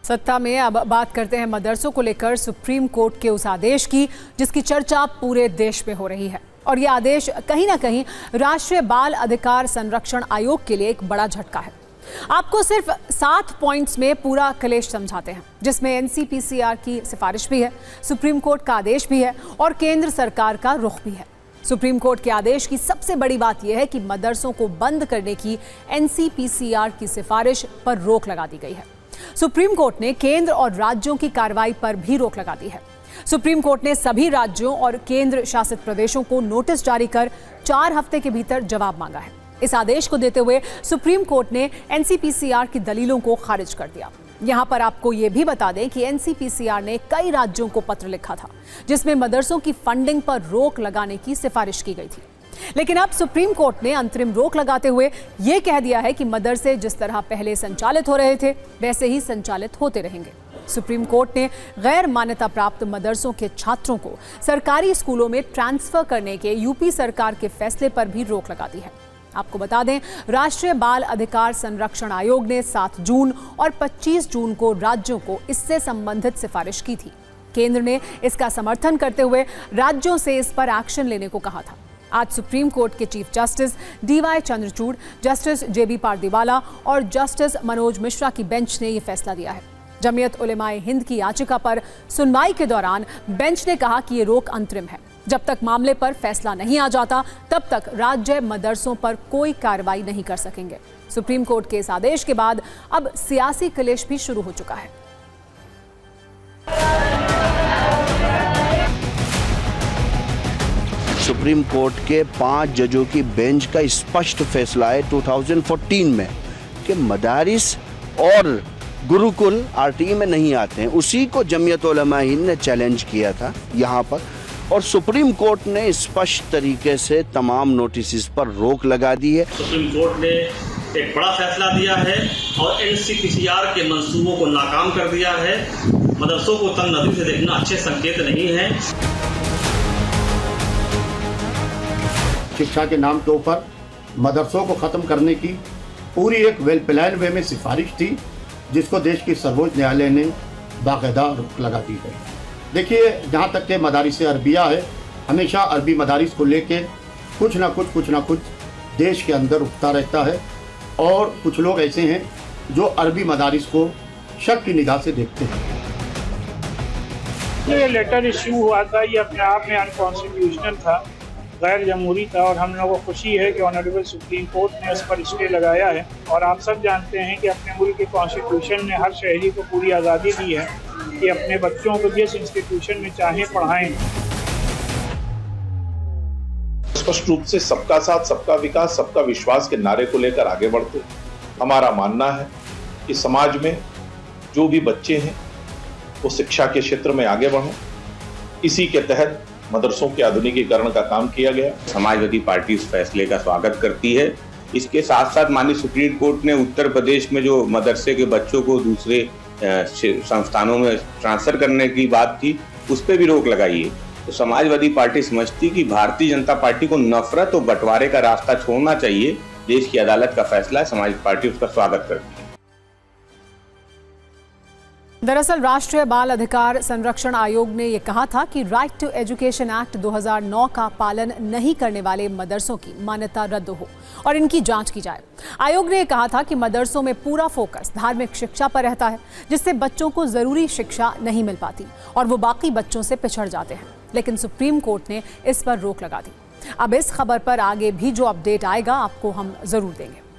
सत्ता में अब बात करते हैं मदरसों को लेकर सुप्रीम कोर्ट के उस आदेश की जिसकी चर्चा पूरे देश में हो रही है। और ये आदेश कहीं ना कहीं राष्ट्रीय बाल अधिकार संरक्षण आयोग के लिए एक बड़ा झटका है। आपको सिर्फ 7 पॉइंट्स में पूरा कलेश समझाते हैं, जिसमें एनसीपीसीआर की सिफारिश भी है, सुप्रीम कोर्ट का आदेश भी है और केंद्र सरकार का रुख भी है। सुप्रीम कोर्ट के आदेश की सबसे बड़ी बात यह है कि मदरसों को बंद करने की एनसीपीसीआर की सिफारिश पर रोक लगा दी गई है। सुप्रीम कोर्ट ने केंद्र और राज्यों की कार्रवाई पर भी रोक लगा दी है। सुप्रीम कोर्ट ने सभी राज्यों और केंद्र शासित प्रदेशों को नोटिस जारी कर 4 हफ्ते के भीतर जवाब मांगा है। इस आदेश को देते हुए सुप्रीम कोर्ट ने एनसीपीसीआर की दलीलों को खारिज कर दिया। यहां पर आपको यह भी बता दें कि एनसीपीसीआर ने कई राज्यों को पत्र लिखा था, जिसमें मदरसों की फंडिंग पर रोक लगाने की सिफारिश की गई थी। लेकिन अब सुप्रीम कोर्ट ने अंतरिम रोक लगाते हुए यह कह दिया है कि मदरसे जिस तरह पहले संचालित हो रहे थे वैसे ही संचालित होते रहेंगे। सुप्रीम कोर्ट ने गैर मान्यता प्राप्त मदरसों के छात्रों को सरकारी स्कूलों में ट्रांसफर करने के यूपी सरकार के फैसले पर भी रोक लगा दी है। आपको बता दें, राष्ट्रीय बाल अधिकार संरक्षण आयोग ने 7 जून और 25 जून को राज्यों को इससे संबंधित सिफारिश की थी। केंद्र ने इसका समर्थन करते हुए राज्यों से इस पर एक्शन लेने को कहा था। आज सुप्रीम कोर्ट के chief justice DY Chandrachud, justice JB Pardiwala और जस्टिस मनोज मिश्रा की बेंच ने यह फैसला दिया है। जमीयत उलेमाए हिंद की याचिका पर सुनवाई के दौरान बेंच ने कहा कि ये रोक अंतरिम है। जब तक मामले पर फैसला नहीं आ जाता तब तक राज्य मदरसों पर कोई कार्रवाई नहीं कर सकेंगे। सुप्रीम कोर्ट के इस आदेश के बाद अब सियासी कलेश भी शुरू हो चुका है। सुप्रीम कोर्ट के 5 जजों की बेंच का स्पष्ट फैसला है 2014 में कि मदारिस और गुरुकुल आरटीई में नहीं आते हैं। उसी को जमीयत उलमाए हिंद ने चैलेंज किया था यहाँ पर, और सुप्रीम कोर्ट ने स्पष्ट तरीके से तमाम नोटिस पर रोक लगा दी है। सुप्रीम कोर्ट ने एक बड़ा फैसला दिया है और एनसीपीसीआर के मंसूबों को नाकाम कर दिया है। मदरसों को तंग नजरी से देखना अच्छे संकेत नहीं है। शिक्षा के नाम के ऊपर मदरसों को ख़त्म करने की पूरी एक वेल प्लान वे में सिफारिश थी, जिसको देश की सर्वोच्च न्यायालय ने बाकायदा रोक लगा दी है। देखिए, जहाँ तक के मदारिस अरबिया है, हमेशा अरबी मदारिस को लेके कुछ ना कुछ देश के अंदर उठता रहता है और कुछ लोग ऐसे हैं जो अरबी मदारिस को शक की निगाह से देखते हैं। ये लेटर इश्यू हुआ था, ये अपने आप में अनकॉन्स्टिट्यूशनल था, गैर जमहूरी था और हम लोगों को खुशी है कि ऑनरेबल सुप्रीम कोर्ट ने इस पर स्टे लगाया है। और आप सब जानते हैं कि अपने मुल्क के कॉन्स्टिट्यूशन ने हर शहरी को पूरी आज़ादी दी है कि अपने बच्चों को जिस इंस्टीट्यूशन में चाहें पढ़ाएं। स्पष्ट रूप से सबका साथ, सबका विकास, सबका विश्वास के नारे को लेकर आगे बढ़ते हमारा मानना है कि समाज में जो भी बच्चे हैं वो शिक्षा के क्षेत्र में आगे बढ़ें। इसी के तहत मदरसों के आधुनिकीकरण का काम किया गया। समाजवादी पार्टी इस फैसले का स्वागत करती है। इसके साथ साथ माननीय सुप्रीम कोर्ट ने उत्तर प्रदेश में जो मदरसे के बच्चों को दूसरे संस्थानों में ट्रांसफर करने की बात थी, उस पर भी रोक लगाई है। तो समाजवादी पार्टी समझती कि भारतीय जनता पार्टी को नफरत और बंटवारे का रास्ता छोड़ना चाहिए। देश की अदालत का फैसला है, समाजवादी पार्टी उसका स्वागत करती है। दरअसल राष्ट्रीय बाल अधिकार संरक्षण आयोग ने यह कहा था कि राइट टू एजुकेशन एक्ट 2009 का पालन नहीं करने वाले मदरसों की मान्यता रद्द हो और इनकी जांच की जाए। आयोग ने कहा था कि मदरसों में पूरा फोकस धार्मिक शिक्षा पर रहता है, जिससे बच्चों को जरूरी शिक्षा नहीं मिल पाती और वो बाकी बच्चों से पिछड़ जाते हैं। लेकिन सुप्रीम कोर्ट ने इस पर रोक लगा दी। अब इस खबर पर आगे भी जो अपडेट आएगा आपको हम जरूर देंगे।